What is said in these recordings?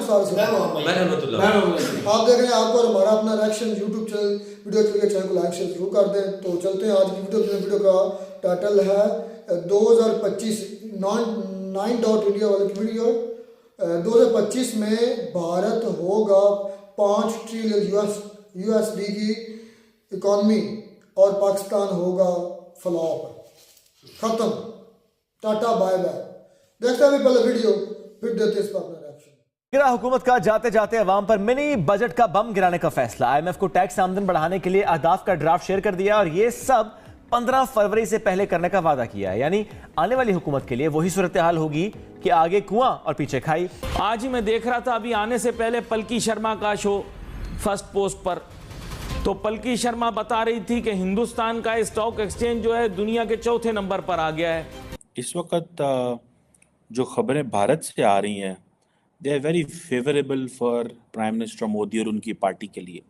साल से आप देख रहे हैं। आपको हमारा अपना रिएक्शन यूट्यूब चैनल वीडियो के चैनल को लाइक शेयर जरूर कर दें। तो चलते हैं आज की वीडियो का टाइटल है 2025 9 डॉट इंडिया वाले की वीडियो। 2025 में भारत होगा 5 ट्रिलियन यूएसडी की इकॉनमी और पाकिस्तान होगा फ्लॉप, खत्म, टाटा बाय बाय। देखते हैं पहले वीडियो, फिर देते हैं इस पर अपना रिएक्शन। हुकूमत का जाते जाते अवाम पर मिनी बजट का बम गिराने का फैसला। आईएमएफ को टैक्स आमदन बढ़ाने के लिए अहदाफ का ड्राफ्ट शेयर कर दिया और ये सब 15 फरवरी से पहले करने का वादा किया है। यानी आने वाली हुकूमत के लिए वही सूरत हाल होगी कि आगे कुआं और पीछे खाई। आज ही मैं देख रहा था अभी आने से पहले पलकी शर्मा का शो फर्स्ट पोस्ट पर, तो पलकी शर्मा बता रही थी कि हिंदुस्तान का स्टॉक एक्सचेंज जो है दुनिया के चौथे नंबर पर आ गया है। इस वक्त जो खबरें भारत से आ रही हैं they are very favourable for prime minister Modi और उनकी पार्टी के लिए।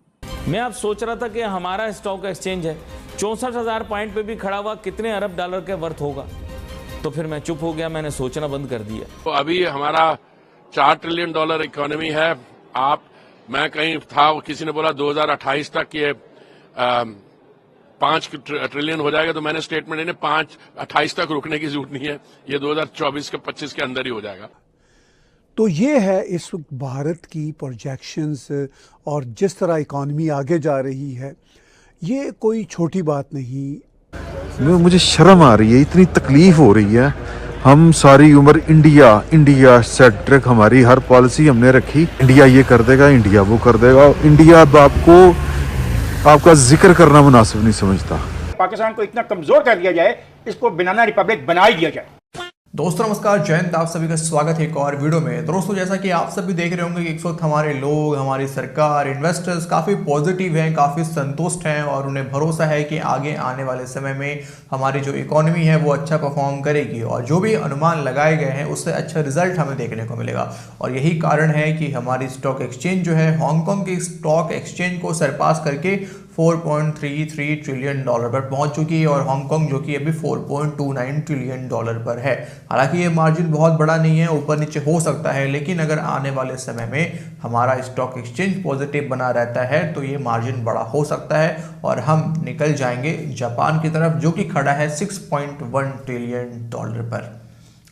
मैं अब सोच रहा था कि हमारा स्टॉक एक्सचेंज है 64,000 पॉइंट पे भी खड़ा हुआ, कितने अरब डॉलर के वर्थ होगा। तो फिर मैं चुप हो गया, मैंने सोचना बंद कर दिया। तो अभी हमारा 4 ट्रिलियन डॉलर इकोनॉमी है। मैं कहीं था, किसी ने बोला 2028 तक ये 5 ट्रिलियन हो जाएगा, तो मैंने स्टेटमेंट इन्हें 28 तक रुकने की जरूरत नहीं है, ये 2024 के 25 के अंदर ही हो जाएगा। तो ये है इस वक्त भारत की प्रोजेक्शंस और जिस तरह इकॉनमी आगे जा रही है, ये कोई छोटी बात नहीं। मुझे शर्म आ रही है, इतनी तकलीफ हो रही है। हम सारी उम्र इंडिया इंडिया सेंट्रिक हमारी हर पॉलिसी हमने रखी, इंडिया ये कर देगा, इंडिया वो कर देगा। इंडिया अब आपका जिक्र करना मुनासिब नहीं समझता। पाकिस्तान को इतना कमजोर कर दिया जाए, इसको बनाना रिपब्लिक बना ही दिया जाए। दोस्तों नमस्कार, जय हिंद। आप सभी का स्वागत है एक और वीडियो में। दोस्तों जैसा कि आप सभी देख रहे होंगे कि इस वक्त हमारे लोग, हमारी सरकार, इन्वेस्टर्स काफ़ी पॉजिटिव हैं, काफ़ी संतुष्ट हैं और उन्हें भरोसा है कि आगे आने वाले समय में हमारी जो इकोनॉमी है वो अच्छा परफॉर्म करेगी और जो भी अनुमान लगाए गए हैं उससे अच्छा रिजल्ट हमें देखने को मिलेगा। और यही कारण है कि हमारी स्टॉक एक्सचेंज जो है हांगकांग की स्टॉक एक्सचेंज को सरपास करके 4.33 ट्रिलियन डॉलर पर पहुंच चुकी है और हांगकांग जो कि अभी 4.29 ट्रिलियन डॉलर पर है। हालांकि ये मार्जिन बहुत बड़ा नहीं है, ऊपर नीचे हो सकता है, लेकिन अगर आने वाले समय में हमारा स्टॉक एक्सचेंज पॉजिटिव बना रहता है तो ये मार्जिन बड़ा हो सकता है और हम निकल जाएंगे जापान की तरफ, जो कि खड़ा है 6.1 ट्रिलियन डॉलर पर।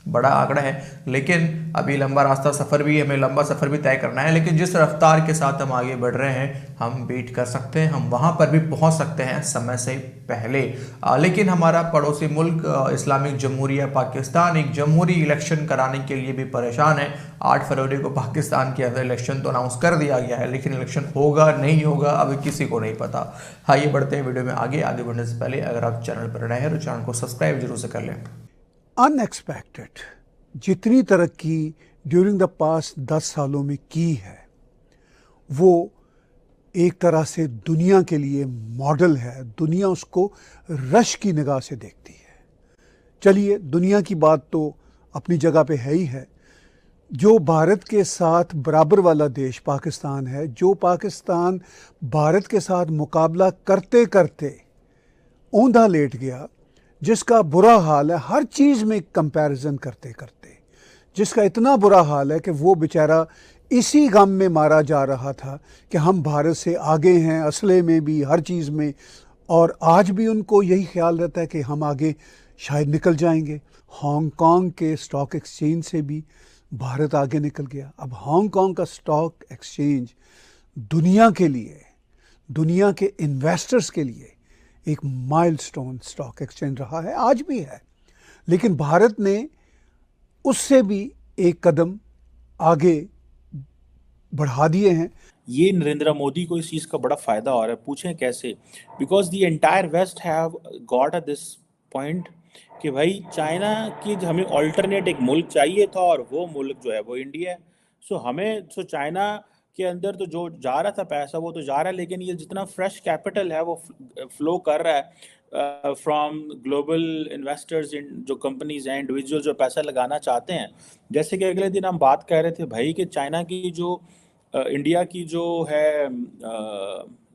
बड़ा आंकड़ा है, लेकिन अभी लंबा रास्ता सफ़र भी, हमें लंबा सफ़र भी तय करना है। लेकिन जिस रफ्तार के साथ हम आगे बढ़ रहे हैं हम बीट कर सकते हैं, हम वहाँ पर भी पहुँच सकते हैं समय से पहले। लेकिन हमारा पड़ोसी मुल्क इस्लामिक जमहूरिया पाकिस्तान एक जमहूरी इलेक्शन कराने के लिए भी परेशान है। 8 फरवरी को पाकिस्तान के अंदर इलेक्शन तो अनाउंस कर दिया गया है, लेकिन इलेक्शन होगा नहीं होगा अभी किसी को नहीं पता। आइए बढ़ते हैं वीडियो में आगे बढ़ने से पहले अगर आप चैनल पर नए हैं तो चैनल को सब्सक्राइब जरूर से कर लें। अनएक्सपेक्टेड जितनी तरक्की ड्यूरिंग द पास्ट 10 सालों में की है वो एक तरह से दुनिया के लिए मॉडल है। दुनिया उसको रश की निगाह से देखती है। चलिए, दुनिया की बात तो अपनी जगह पे है ही है। जो भारत के साथ बराबर वाला देश पाकिस्तान है, जो पाकिस्तान भारत के साथ मुकाबला करते करते औंधा लेट गया, जिसका बुरा हाल है हर चीज़ में कंपैरिजन करते करते, जिसका इतना बुरा हाल है कि वो बेचारा इसी गम में मारा जा रहा था कि हम भारत से आगे हैं, असले में भी, हर चीज़ में। और आज भी उनको यही ख्याल रहता है कि हम आगे शायद निकल जाएंगे। हांगकांग के स्टॉक एक्सचेंज से भी भारत आगे निकल गया। अब हांगकांग का स्टॉक एक्सचेंज दुनिया के लिए, दुनिया के इन्वेस्टर्स के लिए एक माइलस्टोन स्टॉक एक्सचेंज रहा है, आज भी है। लेकिन भारत ने उससे भी एक कदम आगे बढ़ा दिए हैं। ये नरेंद्र मोदी को इस चीज़ का बड़ा फायदा हो रहा है। पूछें कैसे? Because the entire West have got at this point कि भाई चाइना की हमें ऑल्टरनेट एक मुल्क चाहिए था और वो मुल्क जो है वो इंडिया है। सो चाइना के अंदर तो जो जा रहा था पैसा वो तो जा रहा है, लेकिन ये जितना फ्रेश कैपिटल है वो फ्लो कर रहा है फ्रॉम ग्लोबल इन्वेस्टर्स इन जो कंपनीज हैं, इंडिविजुअल जो पैसा लगाना चाहते हैं। जैसे कि अगले दिन हम बात कर रहे थे भाई कि चाइना की जो इंडिया की जो है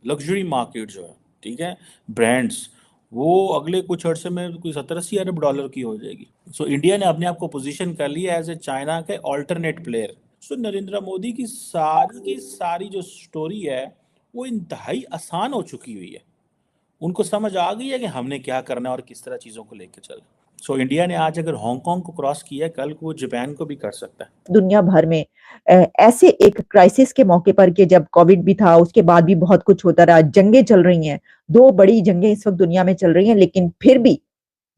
लग्जरी मार्केट जो है, ठीक है, ब्रांड्स, वो अगले कुछ अर्से में कोई 70-80 अरब डॉलर की हो जाएगी। सो इंडिया ने अपने आप को पोजीशन कर लिया एज ए चाइना के ऑल्टरनेट प्लेयर। सो नरेंद्र मोदी की सारी जो स्टोरी है वो इंतहाई आसान हो चुकी हुई है। उनको समझ आ गई है कि हमने क्या करना है और किस तरह चीज़ों को लेकर चलना। सो इंडिया ने आज अगर हांगकांग को क्रॉस किया है, कल को वो जापान को भी कर सकता है। दुनिया भर में ऐसे एक क्राइसिस के मौके पर कि जब कोविड भी था, उसके बाद भी बहुत कुछ होता रहा, जंगें चल रही हैं, 2 बड़ी जंगें इस वक्त दुनिया में चल रही हैं, लेकिन फिर भी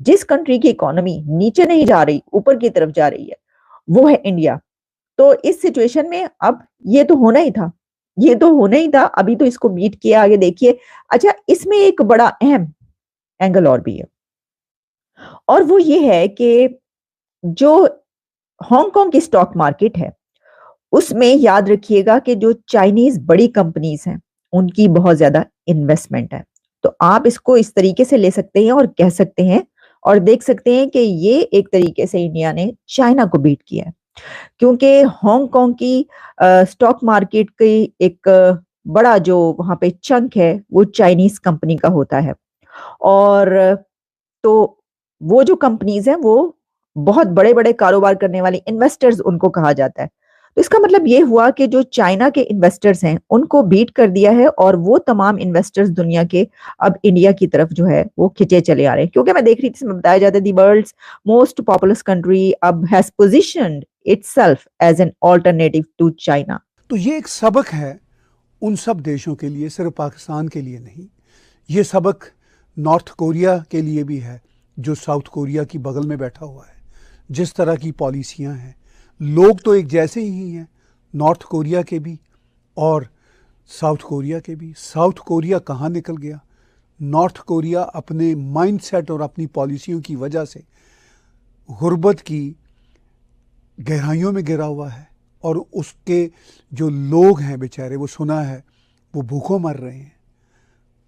जिस कंट्री की इकोनॉमी नीचे नहीं जा रही, ऊपर की तरफ जा रही है, वो है इंडिया। तो इस सिचुएशन में अब ये तो होना ही था, अभी तो इसको बीट किया, आगे देखिए। अच्छा, इसमें एक बड़ा अहम एंगल और भी है, और वो ये है कि जो हांगकांग की स्टॉक मार्केट है, उसमें याद रखिएगा कि जो चाइनीज बड़ी कंपनीज हैं, उनकी बहुत ज्यादा इन्वेस्टमेंट है। तो आप इसको इस तरीके से ले सकते हैं और कह सकते हैं और देख सकते हैं कि ये एक तरीके से इंडिया ने चाइना को बीट किया है, क्योंकि हांगकांग की स्टॉक मार्केट की एक बड़ा जो वहां पे चंक है वो चाइनीज कंपनी का होता है। और तो वो जो कंपनीज हैं वो बहुत बड़े बड़े कारोबार करने वाली इन्वेस्टर्स उनको कहा जाता है। तो इसका मतलब ये हुआ कि जो चाइना के इन्वेस्टर्स हैं उनको बीट कर दिया है, और वो तमाम इन्वेस्टर्स दुनिया के अब इंडिया की तरफ जो है वो खिंचे चले आ रहे हैं। क्योंकि मैं देख रही थी, इसमें बताया जाता है the world's most populous country अब has positioned itself as an alternative to China. तो ये एक सबक है उन सब देशों के लिए, सिर्फ पाकिस्तान के लिए नहीं। ये सबक नॉर्थ कोरिया के लिए भी है, जो साउथ कोरिया की बगल में बैठा हुआ है। जिस तरह की पॉलिसियां हैं, लोग तो एक जैसे ही हैं, नॉर्थ कोरिया के भी और साउथ कोरिया के भी। साउथ कोरिया कहाँ निकल गया? नॉर्थ कोरिया अपने माइंडसेट और अपनी पॉलिसियों की वजह से गुर्बत की गहराइयों में गिरा हुआ है, और उसके जो लोग हैं बेचारे, वो सुना है वो भूखों मर रहे हैं।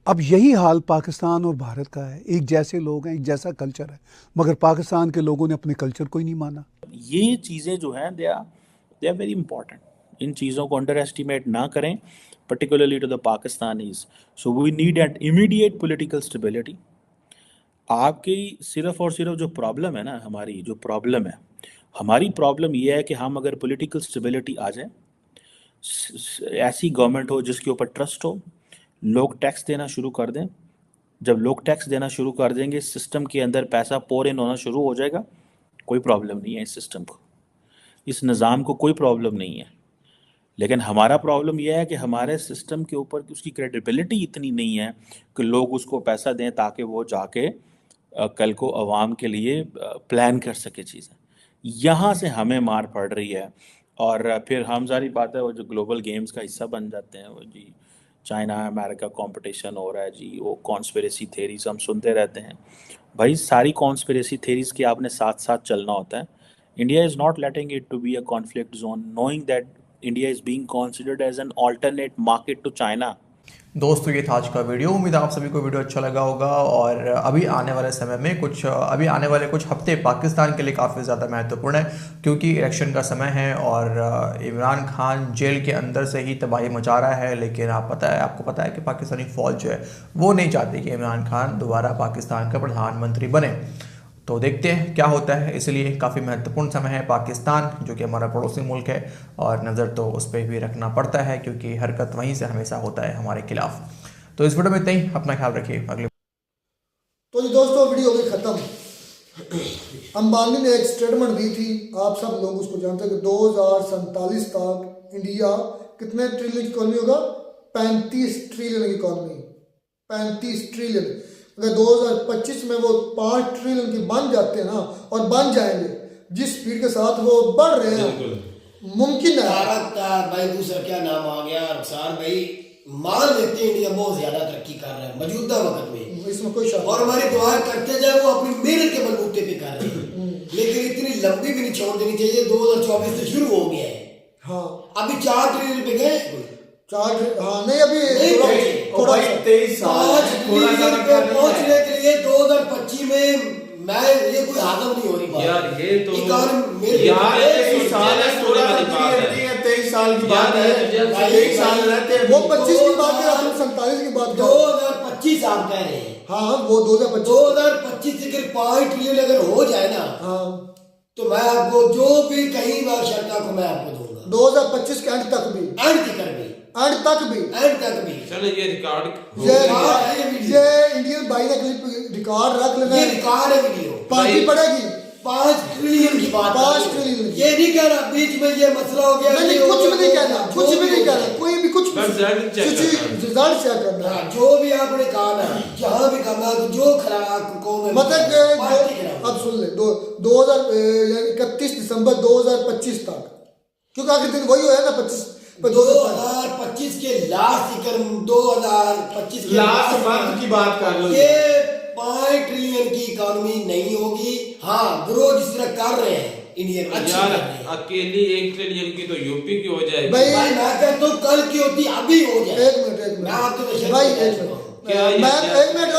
अब यही हाल पाकिस्तान और भारत का है। एक जैसे लोग हैं, एक जैसा कल्चर है, मगर पाकिस्तान के लोगों ने अपने कल्चर को ही नहीं माना। ये चीज़ें जो हैं दे आर वेरी इंपॉर्टेंट। इन चीज़ों को अंडर एस्टिमेट ना करें, particularly to the Pakistanis. So we need an immediate political stability. आपकी सिर्फ और सिर्फ जो प्रॉब्लम है ना, हमारी प्रॉब्लम ये है कि हम अगर पॉलिटिकल स्टेबिलिटी आ जाए, ऐसी गवर्नमेंट हो जिसके ऊपर ट्रस्ट हो, लोग टैक्स देना शुरू कर दें। जब लोग टैक्स देना शुरू कर देंगे, सिस्टम के अंदर पैसा पोर इन होना शुरू हो जाएगा। कोई प्रॉब्लम नहीं है इस सिस्टम को, इस निज़ाम को कोई प्रॉब्लम नहीं है। लेकिन हमारा प्रॉब्लम यह है कि हमारे सिस्टम के ऊपर उसकी क्रेडिबिलिटी इतनी नहीं है कि लोग उसको पैसा दें ताकि वो जाके कल को अवाम के लिए प्लान कर सके चीज़ें। यहाँ से हमें मार पड़ रही है, और फिर हम सारी बात है वो जो ग्लोबल गेम्स का हिस्सा बन जाते हैं, वो जी चाइना अमेरिका कंपटीशन हो रहा है जी, वो कॉन्स्पिरेसी थेरीज हम सुनते रहते हैं। भाई सारी कॉन्स्पिरेसी थेरीज के आपने साथ साथ चलना होता है। India is not letting it to be a conflict zone, knowing that India is being considered as an alternate market to China. दोस्तों ये था आज का वीडियो। उम्मीद है आप सभी को वीडियो अच्छा लगा होगा। और अभी आने वाले समय में आने वाले कुछ हफ्ते पाकिस्तान के लिए काफ़ी ज़्यादा महत्वपूर्ण है, क्योंकि इलेक्शन का समय है और इमरान खान जेल के अंदर से ही तबाही मचा रहा है। लेकिन आपको पता है कि पाकिस्तानी फ़ौज जो है वो नहीं चाहती कि इमरान खान दोबारा पाकिस्तान का प्रधानमंत्री बने। तो देखते हैं क्या होता है। इसलिए काफ़ी महत्वपूर्ण समय है पाकिस्तान, जो कि हमारा पड़ोसी मुल्क है, और नज़र तो उस पर भी रखना पड़ता है, क्योंकि हरकत वहीं से हमेशा होता है हमारे खिलाफ। तो इस वीडियो में इतना ही, अपना ख्याल रखिए। अगले तो जी दोस्तों, वीडियो हो गई ख़त्म। अंबानी ने एक स्टेटमेंट दी थी, आप सब लोग उसको जानते हैं कि 2047 तक इंडिया कितने ट्रिलियन की इकॉनमी होगा? 35 ट्रिलियन की इकॉनमी, 35 ट्रिलियन। अगर 2025 में वो 5 ट्रिलियन की बन जाते हैं ना, और बन जाएंगे जिस स्पीड के साथ वो बढ़ रहे हैं, मुमकिन है। भाई दूसरा क्या नाम आ गया, रुखसार भाई, मान लेते हैं इंडिया बहुत ज्यादा तरक्की कर रहा है मौजूदा वक्त में, इसमें कोई शक, और हमारी दुआ करते जाए वो अपनी मेहनत के बलबूते पे कर रहे हैं। लेकिन इतनी लंबी भी नहीं छोड़ देनी चाहिए। 2024 से शुरू हो गया है, हाँ अभी 4 ट्रिलियन पे गए, 4 हाँ नहीं अभी थोड़ा 23 साल पहुंचने के लिए 2025 में मैं ये कोई हादम नहीं हो रही बात यार। ये तो यार 23 साल है, 23 साल की बात है, 23 साल रहते हैं। वो 25 की बात है, आप 47 की बात 2025 आप कह रहे हैं। हाँ वो 2025 से 5 ट्रिलियन अगर हो जाए ना, हाँ तो मैं आपको जो भी कहीं बार शर्ता को मैं आपको दूंगा। 2025 के एंड तक भी चलो ये रिकॉर्ड ये इंडियन भाई ने क्लिप रिकॉर्ड रख लेना, ये रिकॉर्ड है वीडियो, पार्टी पड़ेगी 5 ट्रिलियन की बात, 5 ट्रिलियन। ये नहीं कह रहा बीच में ये मसला हो गया, नहीं कुछ भी नहीं कहना, कुछ भी नहीं कहना, कोई भी कुछ रिजल्ट चेक करना, जो भी आपने कहा ना, जहाँ भी कहा तो जो खराब कौन है मतलब अब सुन ले 31 दिसंबर 2025 तक, क्योंकि आखिर दिन वही है ना 2025 के लास्ट 2025 के लास्ट मंथ की बात कर लो, ये 5 ट्रिलियन की इकोनॉमी नहीं होगी। हाँ ग्रोथ जिस तरह कर रहे हैं इंडियन, यार अकेली 1 ट्रिलियन की तो यूपी की हो जाएगी भाई, मैं कहता हूँ कल की होती अभी हो जाए। एक मिनट मैं आपको भाई एक मिनट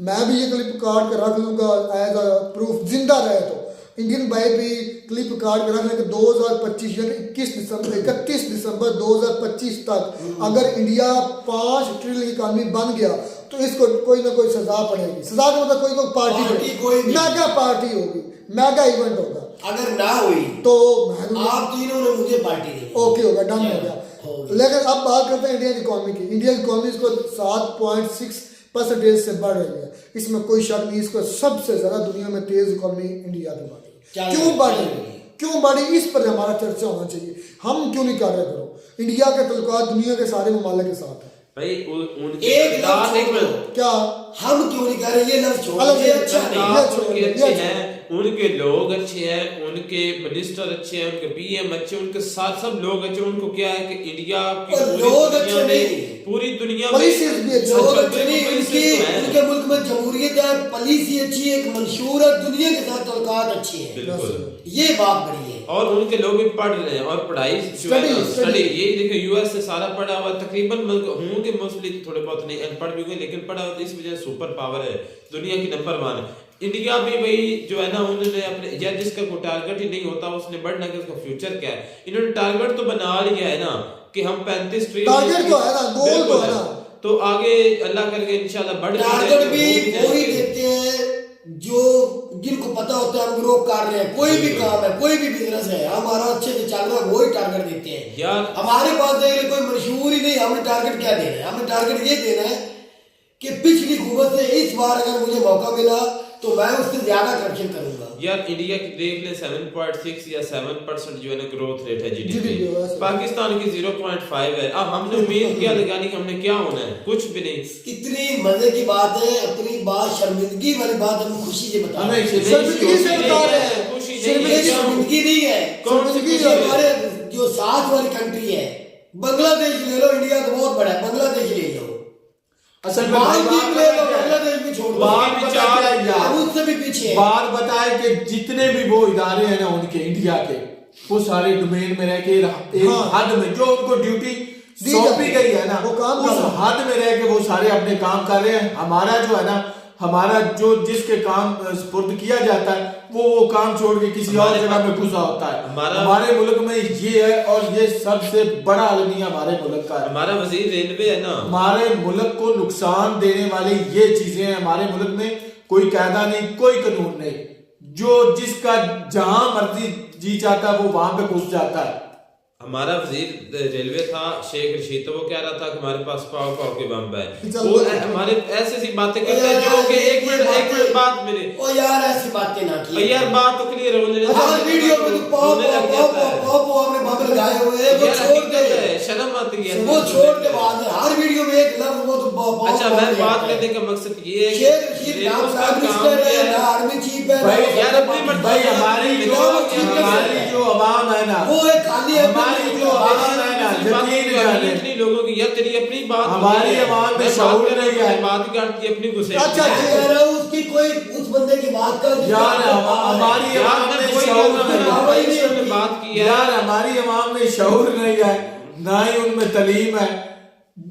मैं भी ये क्लिप काट के रख लूंगा एज अ प्रूफ, जिंदा रहे तो इंडियन भाई भी क्लिप काट के रख लेंगे 2025 यानी 31 दिसंबर 2025 तक अगर इंडिया 5 ट्रिलियन इकोनॉमी बन गया तो इसको कोई ना कोई सजा पड़ेगी। सजा का मतलब कोई पार्टी मेगा पार्टी होगी, मेगा इवेंट होगा। अगर ना हुई तो आप तीनों ने मुझे पार्टी दी, ओके होगा, डन हो गया। लेकिन अब बात करते हैं इंडियन इकोनॉमी की। इंडियन इकोनॉमी इसको 7.6% से बढ़ रही है, इसमें कोई शक नहीं। इसको सबसे ज्यादा दुनिया में तेज इकोनॉमी इंडिया की बढ़ी। क्यों बढ़ी इस पर हमारा चर्चा होना चाहिए। हम क्यों नहीं कर रहे करो। इंडिया के तल्लुकात दुनिया के सारे ममालिक के साथ है भाई, क्या हम क्यों नहीं कर रहे, ये लफ्ज़ छोड़ो, ये अच्छा नहीं, अच्छे हैं, उनके लोग अच्छे हैं, उनके मिनिस्टर अच्छे हैं, उनके पीएम अच्छे, उनके साथ सब लोग अच्छे। उनको क्या है कि इंडिया की लोग अच्छे नहीं, पूरी दुनिया में लोग अच्छे नहीं, उनके मुल्क में जमहूरियत है, पॉलिसी अच्छी है, एक मंशूर है, दुनिया के साथ तल्लुकात अच्छे हैं, बिल्कुल ये बात बड़ी है। और उनके लोग भी पढ़ रहे हैं और पढ़ाई स्टडी ये देखो यूएस से सारा पढ़ा हुआ तकरीबन होंगे मोस्टली, थोड़े बहुत नहीं अनपढ़ भी हुए लेकिन पढ़ा हुआ, इस वजह से सुपर पावर है, दुनिया की नंबर 1 है। इंडिया भी भाई जो है ना, उन्होंने अपने या जिसका कोई टारगेट ही नहीं होता उसने बढ़ना कि उसका फ्यूचर क्या है, इन्होंने टारगेट तो बना लिया है ना कि हम 35 ट्रिलियन टारगेट तो है ना, गोल तो है ना, तो आगे अल्लाह करके इंशाल्लाह बढ़ टारगेट भी वही देते हैं जो जिनको पता होता है हम ग्रो कर रहे हैं। कोई भी काम है, कोई भी बिजनेस है, हमारा अच्छे से चल रहा है, वही टारगेट देते हैं यार। हमारे पास कोई मंशूर ही नहीं, हमें टारगेट क्या देना है, हमें टारगेट ये देना है कि पिछली हुकूमत से इस बार अगर मुझे मौका मिला तो मैं उससे ज्यादा करप्शन करूंगा। यार इंडिया की देख ले 7.6 या 7% जो है ना ग्रोथ रेट है जीडीपी, पाकिस्तान की 0.5 है। अब हमने उम्मीद क्या लगानी कि हमने क्या होना है, कुछ भी नहीं। कितनी मजे की बात है, अपनी बात शर्मिंदगी वाली बात हम खुशी से बता रहे हैं, शर्मिंदगी से बता रहे हैं, शर्मिंदगी नहीं है। हमारे जो साथ वाली कंट्री है बांग्लादेश ले लो, इंडिया तो बहुत बड़ा है, बांग्लादेश ले लो, असल में बांग्लादेश भी छोड़ दो, उससे भी पीछे। बात बताए कि जितने भी वो इदारे हैं ना उनके इंडिया के, वो सारे डोमेन में रह के एक हद में जो उनको ड्यूटी सौंपी गई है ना, उस हद में रह के वो सारे अपने काम कर रहे हैं। हमारा जो है ना, हमारा जो जिसके काम स्पुर्द किया जाता है वो काम छोड़ के किसी और जगह में घुसा होता है। हमारे मुल्क में ये है और ये सबसे बड़ा अलमिया हमारे मुल्क का है। हमारा वजीर रेलवे है ना, हमारे मुल्क को नुकसान देने वाली ये चीजें हैं। हमारे मुल्क में कोई कायदा नहीं, कोई कानून नहीं, जो जिसका जहां मर्जी जी चाहता है वो वहां पे घुस जाता है। हमारा वजीर रेलवे था शेख रशीद, तो वो कह रहा था कि हमारे पास पाव के बम है, वो हमारे ऐसी सी बातें करते हैं जो कि एक मिनट बात मेरे, ओ यार ऐसी बातें ना की यार, बात तो क्लियर हो जाए। हर वीडियो में तो पाव आपने बम लगाए हुए हैं, वो छोड़ दे, शर्म आती है, वो छोड़ के बाद हर वीडियो में एक लफ्ज वो तो पाव। अच्छा मैं बात करने का मकसद ये है शेख रशीद नाम प्राइम मिनिस्टर है ना, आर्मी चीफ है भाई, यार अपनी भाई हमारी जो आवाम है ना, वो एक खाली है लोगों की, यार तेरी अपनी बात, हमारी आवाम में शऊर नहीं है, बात करती अपनी गुस्से। अच्छा कह रहा हूं उसकी कोई उस बंदे की बात कर यार, हमारी आवाम में शऊर नहीं, बात की यार, हमारी आवाम में शऊर नहीं है, ना ही उनमें तलीम है।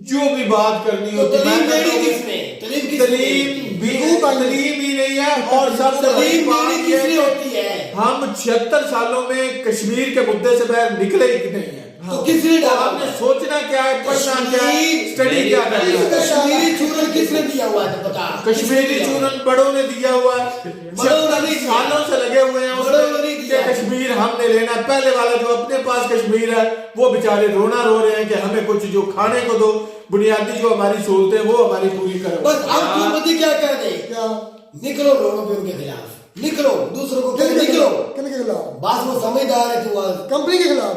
जो भी बात करनी होती है तलीम ही नहीं है। और सबसे बड़ी बात ये होती है हम 76 सालों में कश्मीर के मुद्दे से बाहर निकले ही नहीं है। तो किसने डाला? आपने सोचना क्या है, पढ़ना क्या है, स्टडी क्या करना है। कश्मीरी चूरन किसने दिया हुआ है पता? कश्मीरी चूरन बड़ों ने दिया हुआ है, 76 सालों से लगे हुए हैं। के कश्मीर हमने लेना। पहले वाला जो अपने पास कश्मीर है वो बेचारे रोना रो रहे हैं कि हमें कुछ जो खाने को दो, बुनियादी जो हमारी सहूलतें वो हमारी पूरी करो। बस अब हुकूमत क्या कर दे, क्या निकलो रोडों पे उनके खिलाफ, निकलो दूसरों को निकलो, किन के खिलाफ? बस वो समझदार है तू कंपनी के खिलाफ।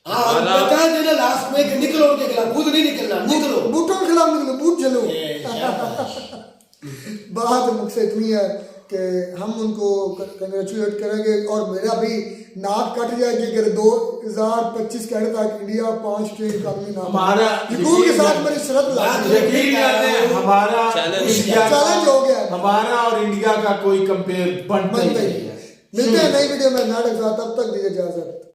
हाँ बता देना लास्ट में कि निकलो उनके खिलाफ, खुद नहीं निकलना, निकलो बूटों के खिलाफ निकलो, बूट चलो। बात मुझसे इतनी है कि हम उनको कंग्रेचुलेट करेंगे और मेरा भी नाक कट जाएगी अगर 2025 के एंड तक इंडिया 5 ट्रिलियन इकोनॉमी ना हमारा के साथ मेरी शर्त यकीन करते हैं हमारा चैलेंज हो गया। हमारा और इंडिया का कोई कंपेयर बनता ही नहीं है। मिलते हैं नई वीडियो में नाटक साथ, तब तक दीजिए इजाजत।